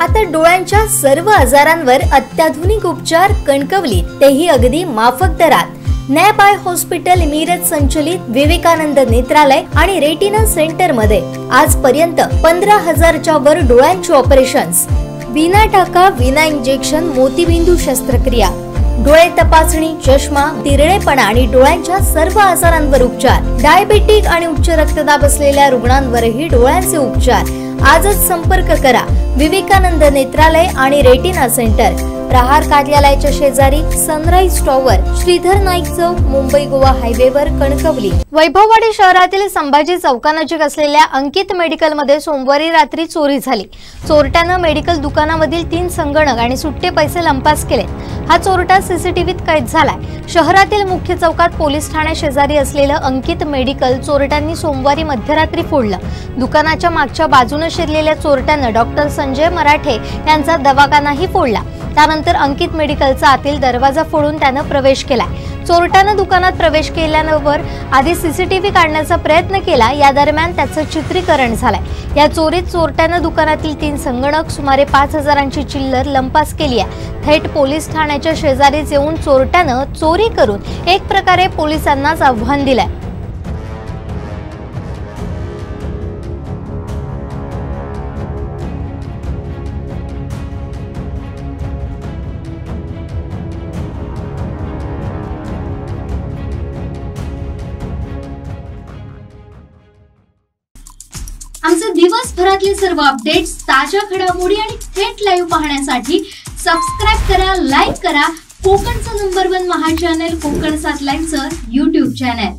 आता डोळ्यांच्या सर्व आजारांवर अत्याधुनिक उपचार कणकवलीत, तेही अगदी माफक दरात। नॅप आय हॉस्पिटल मिरज संचलित विवेकानंद नेत्रालय आणि रेटिना सेंटर मध्ये आजपर्यंत 15,000च्या वर डोळ्यांची ऑपरेशन्स, विना टाका विना इंजेक्शन मोतीबिंदू शस्त्रक्रिया, डोळे तपासणी, चष्मा, तिरळेपणा आणि डोळ्यांच्या सर्व आजारांवर उपचार, डायबिटिक आणि उच्च रक्तदाब असलेल्या रुग्णांवरही डोळ्यांचे उपचार। आजच संपर्क करा विवेकानंद नेत्रालय आणि रेटिना सेंटर, प्रहार कार्यालयाच्या शेजारी, सनराइज टॉवर, श्रीधर नाईक चौक, मुंबई गोवा हायवेवर, कणकवली। वैभववाडी शहरातील संभाजी चौकानजीक असलेल्या अंकित मेडिकल मध्ये सोमवारी रात्री चोरी झाली। चोरट्यानं मेडिकल दुकानामधील 3 संगणक आणि सुट्टे पैसे लंपास केले। हा चोरटा सीसीटीव्हीत कैद झालाय। शहरातील मुख्य चौकात पोलीस ठाण्या शेजारी असलेलं अंकित मेडिकल चोरट्यांनी सोमवारी मध्यरात्री फोडलं। दुकानाच्या मागच्या बाजूने शिरलेल्या चोरट्यानं डॉक्टर संजय मराठे यांचा दवाखानाही फोडला। त्यानंतर अंकित मेडिकलचा आतील दरवाजा फोडून त्यानं प्रवेश केला। चोरट्यानं दुकानात प्रवेश केल्यानंतर आधी सीसीटीव्ही काढण्याचा प्रयत्न केला। या दरम्यान त्याचं चित्रीकरण झालंय। या चोरीत चोरट्यानं दुकानातील 3 संगणक, सुमारे 5,000ची चिल्लर लंपास केली आहे। थेट पोलीस ठाण्याच्या शेजारीच येऊन चोरट्यानं चोरी करून एक प्रकारे पोलिसांनाच आव्हान दिलंय। आमचे दिवसभरातले सर्व अपडेट्स, ताज्या घडामोडी आणि थेट लाईव्ह पाहण्यासाठी सबस्क्राइब करा, लाईक करा कोकणचं नंबर 1 महा चॅनल कोकण 7 लाईव्हचं YouTube चॅनल।